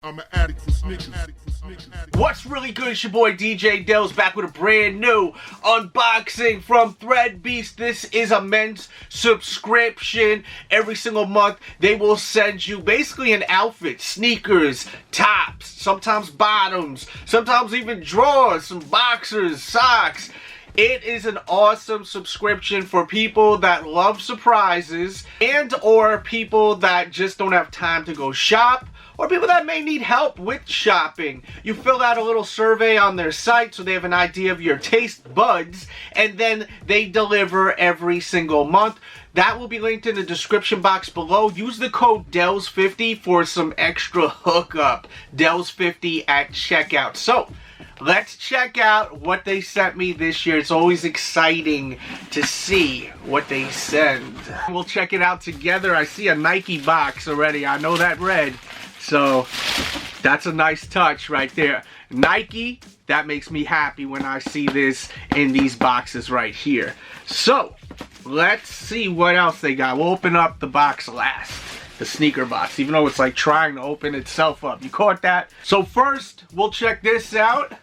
I'm an addict for sneakers. What's really good? It's your boy DJ Delz back with a brand new unboxing from Threadbeast. This is a men's subscription. Every single month they will send you basically an outfit, sneakers, tops, sometimes bottoms, sometimes even drawers, some boxers, socks. It is an awesome subscription for people that love surprises and or people that just don't have time to go shop, or people that may need help with shopping. You fill out a little survey on their site so they have an idea of your taste buds, and then they deliver every single month. That will be linked in the description box below. Use the code Delz50 for some extra hookup. Delz50 at checkout. So, let's check out what they sent me this year. It's always exciting to see what they send. We'll check it out together. I see a Nike box already. I know that red. So, that's a nice touch right there. Nike, that makes me happy when I see this in these boxes right here. So, let's see what else they got. We'll open up the box last. The sneaker box, even though it's like trying to open itself up. You caught that? So first, we'll check this out.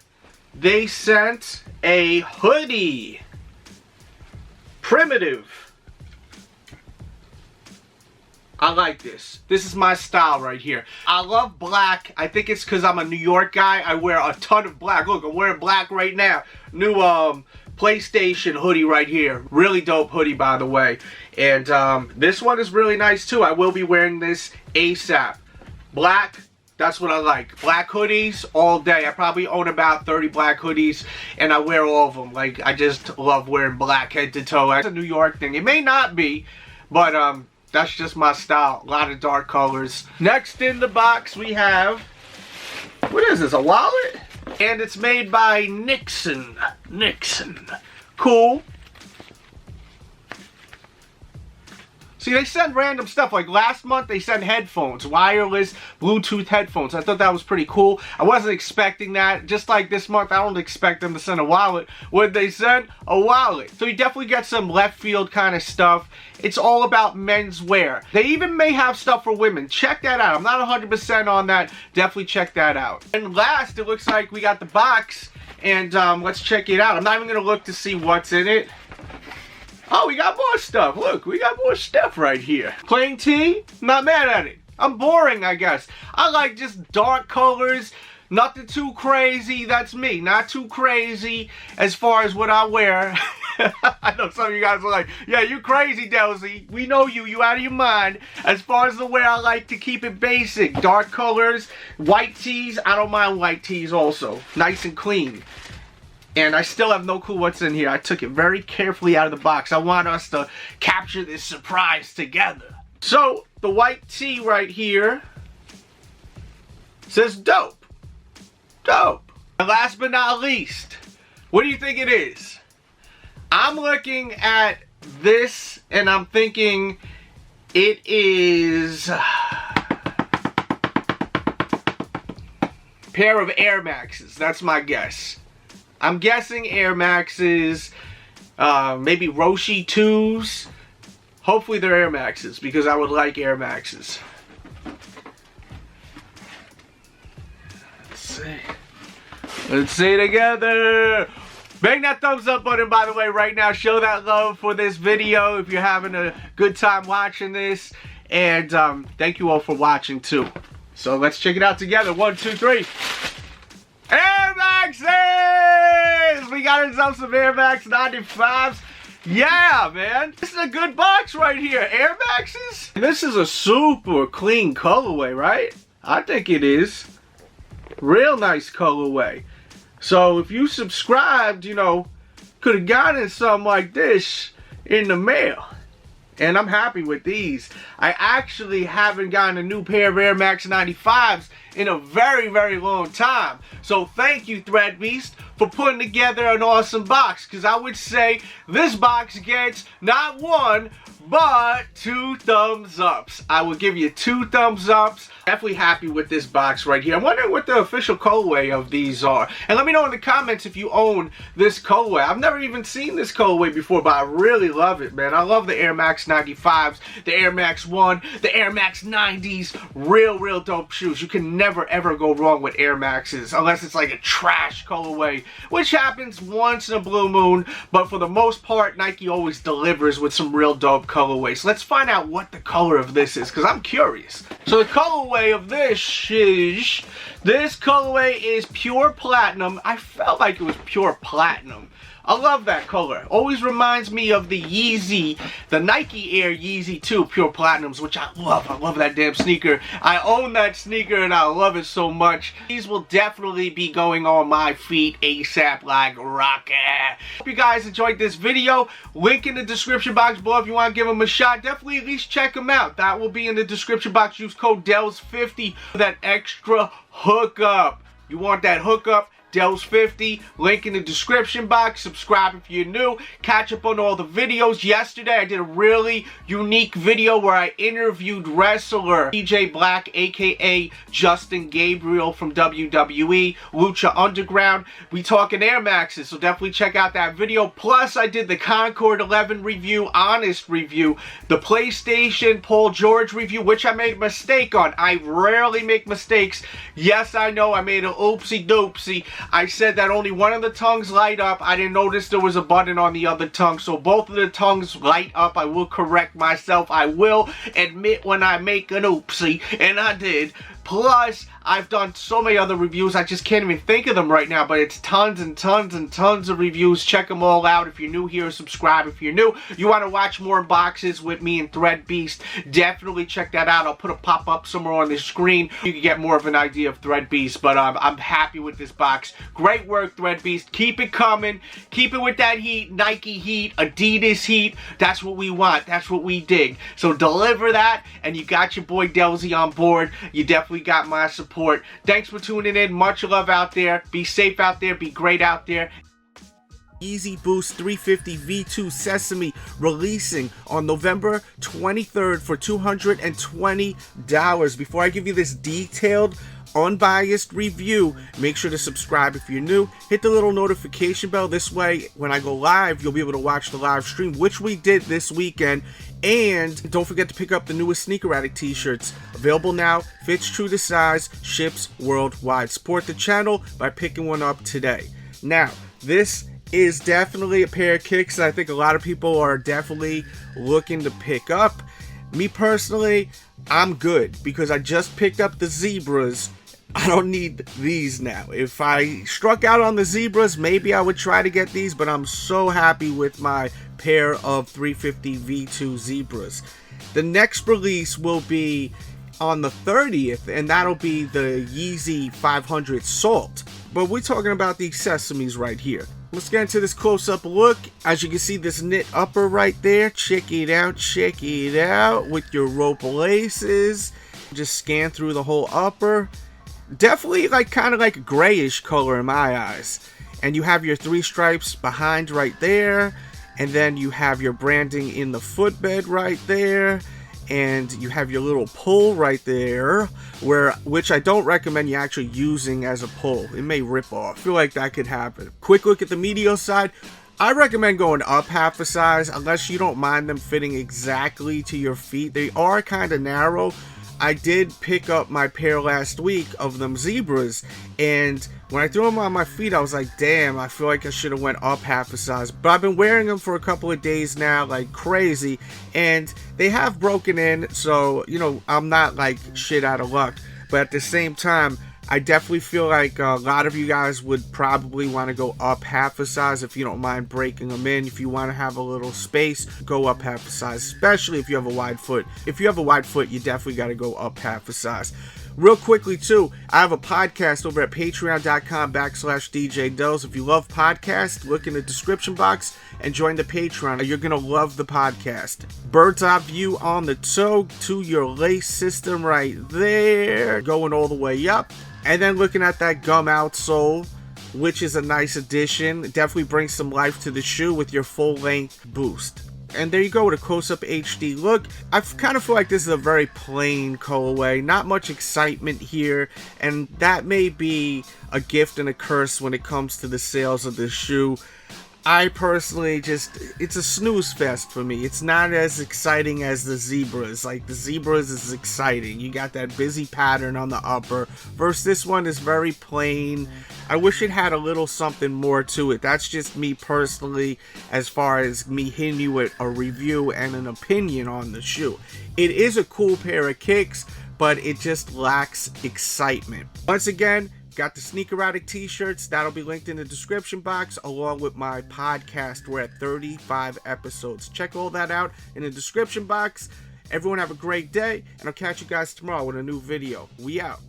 They sent a hoodie. Primitive. I like this. This is my style right here. I love black. I think it's because I'm a New York guy. I wear a ton of black. Look, I'm wearing black right now. New PlayStation hoodie right here. Really dope hoodie, by the way. And this one is really nice too. I will be wearing this ASAP. Black. That's what I like. Black hoodies all day. I probably own about 30 black hoodies and I wear all of them. Like, I just love wearing black head to toe. That's a New York thing. It may not be, but that's just my style. A lot of dark colors. Next in the box we have, what is this, a wallet? And it's made by Nixon. Cool. See, they send random stuff. Like last month, they sent headphones, wireless Bluetooth headphones. I thought that was pretty cool. I wasn't expecting that. Just like this month, I don't expect them to send a wallet. What they send? A wallet. So you definitely get some left field kind of stuff. It's all about menswear. They even may have stuff for women. Check that out. I'm not 100% on that. Definitely check that out. And last, it looks like we got the box. And let's check it out. I'm not even going to look to see what's in it. Oh, we got more stuff. Look, we got more stuff right here. Plain tee, not mad at it. I'm boring, I guess. I like just dark colors, nothing too crazy. That's me, not too crazy as far as what I wear. I know some of you guys are like, yeah, you crazy, Delzy. We know you out of your mind. As far as the wear, I like to keep it basic. Dark colors, white tees. I don't mind white tees also. Nice and clean. And I still have no clue what's in here. I took it very carefully out of the box. I want us to capture this surprise together. So, the white tee right here says dope. Dope. And last but not least, what do you think it is? I'm looking at this and I'm thinking it is a pair of Air Maxes. That's my guess. I'm guessing Air Maxes, maybe Roshi 2s. Hopefully they're Air Maxes because I would like Air Maxes. Let's see. Let's see together. Bang that thumbs up button, by the way, right now. Show that love for this video if you're having a good time watching this. And thank you all for watching too. So let's check it out together. 1, 2, 3. Air Maxes! We got ourselves some Air Max 95s. Yeah, man. This is a good box right here. Air Maxes? This is a super clean colorway, right? I think it is. Real nice colorway. So if you subscribed, you know, could have gotten something like this in the mail. And I'm happy with these. I actually haven't gotten a new pair of Air Max 95s in a very, very long time. So thank you, Threadbeast, for putting together an awesome box. Because I would say this box gets not one, but 2 thumbs ups. I will give you 2 thumbs ups. Definitely happy with this box right here. I'm wondering what the official colorway of these are. And let me know in the comments if you own this colorway. I've never even seen this colorway before, but I really love it, man. I love the Air Max 95s, the Air Max 1, the Air Max 90s. Real dope shoes. You can never ever go wrong with Air Maxes unless it's like a trash colorway, which happens once in a blue moon. But for the most part, Nike always delivers with some real dope colorways. So let's find out what the color of this is, because I'm curious. So the colorway of this colorway is pure platinum. I felt like it was pure platinum. I love that color. Always reminds me of the Yeezy, the Nike Air Yeezy 2 Pure Platinums, which I love. I love that damn sneaker. I own that sneaker and I love it so much. These will definitely be going on my feet ASAP like rocket. Hope you guys enjoyed this video. Link in the description box below if you want to give them a shot. Definitely at least check them out. That will be in the description box. Use code DELZ50 for that extra hookup. You want that hookup? Delz50, link in the description box. Subscribe if you're new. Catch up on all the videos. Yesterday I did a really unique video where I interviewed wrestler DJ Black, aka Justin Gabriel from WWE, Lucha Underground. We talking Air Maxes, so definitely check out that video. Plus I did the Concord 11 review, honest review, the PlayStation Paul George review, which I made a mistake on. I rarely make mistakes. Yes, I know I made an oopsie doopsie. I said that only one of the tongues light up. I didn't notice there was a button on the other tongue. So both of the tongues light up. I will correct myself. I will admit when I make an oopsie. And I did. Plus, I've done so many other reviews, I just can't even think of them right now, but it's tons and tons and tons of reviews. Check them all out. If you're new here, subscribe. If you're new, you want to watch more unboxes with me and Threadbeast, definitely check that out. I'll put a pop-up somewhere on the screen. You can get more of an idea of Threadbeast, but I'm happy with this box. Great work, Threadbeast. Keep it coming. Keep it with that heat, Nike heat, Adidas heat. That's what we want. That's what we dig. So deliver that, and you got your boy Delzy on board. You definitely got my support. Thanks for tuning in. Much love out there. Be safe out there. Be great out there. Easy Boost 350 V2 Sesame releasing on November 23rd for $220. Before I give you this detailed, unbiased review, make sure to subscribe if you're new. Hit the little notification bell. This way, when I go live, you'll be able to watch the live stream, which we did this weekend. And don't forget to pick up the newest Sneaker Addict t-shirts. Available now, fits true to size, ships worldwide. Support the channel by picking one up today. Now, this is definitely a pair of kicks that I think a lot of people are definitely looking to pick up. Me personally, I'm good because I just picked up the Zebras. I don't need these now. If I struck out on the Zebras, maybe I would try to get these, but I'm so happy with my pair of 350 V2 Zebras. The next release will be on the 30th, and that'll be the Yeezy 500 Salt. But we're talking about these Sesames right here. Let's get into this close-up look. As you can see, this knit upper right there. Check it out with your rope laces. Just scan through the whole upper. Definitely like kind of like a grayish color in my eyes. And you have your 3 stripes behind right there. And then you have your branding in the footbed right there. And you have your little pull right there, which I don't recommend you actually using as a pull. It may rip off. I feel like that could happen. Quick look at the medial side. I recommend going up half a size unless you don't mind them fitting exactly to your feet. They are kind of narrow. I did pick up my pair last week of them Zebras, and when I threw them on my feet, I was like, damn, I feel like I should have went up half a size. But I've been wearing them for a couple of days now, like crazy, and they have broken in, so, you know, I'm not like shit out of luck. But at the same time, I definitely feel like a lot of you guys would probably want to go up half a size if you don't mind breaking them in. If you want to have a little space, go up half a size, especially if you have a wide foot. If you have a wide foot, you definitely got to go up half a size. Real quickly too, I have a podcast over at patreon.com/DJ Delz. If you love podcasts, look in the description box and join the Patreon. You're going to love the podcast. Bird's eye view on the toe to your lace system right there, going all the way up. And then looking at that gum outsole, which is a nice addition. It definitely brings some life to the shoe with your full length boost. And there you go with a close-up HD look. I kind of feel like this is a very plain colorway, not much excitement here, and that may be a gift and a curse when it comes to the sales of this shoe. I personally it's a snooze fest for me. It's not as exciting as the Zebras. Like, the Zebras is exciting. You got that busy pattern on the upper. Versus this one is very plain. I wish it had a little something more to it. That's just me personally, as far as me hitting you with a review and an opinion on the shoe. It is a cool pair of kicks, but it just lacks excitement. Once again, got the Sneaker Addict t-shirts. That'll be linked in the description box, along with my podcast. We're at 35 episodes. Check all that out in the description box. Everyone have a great day, and I'll catch you guys tomorrow with a new video. We out.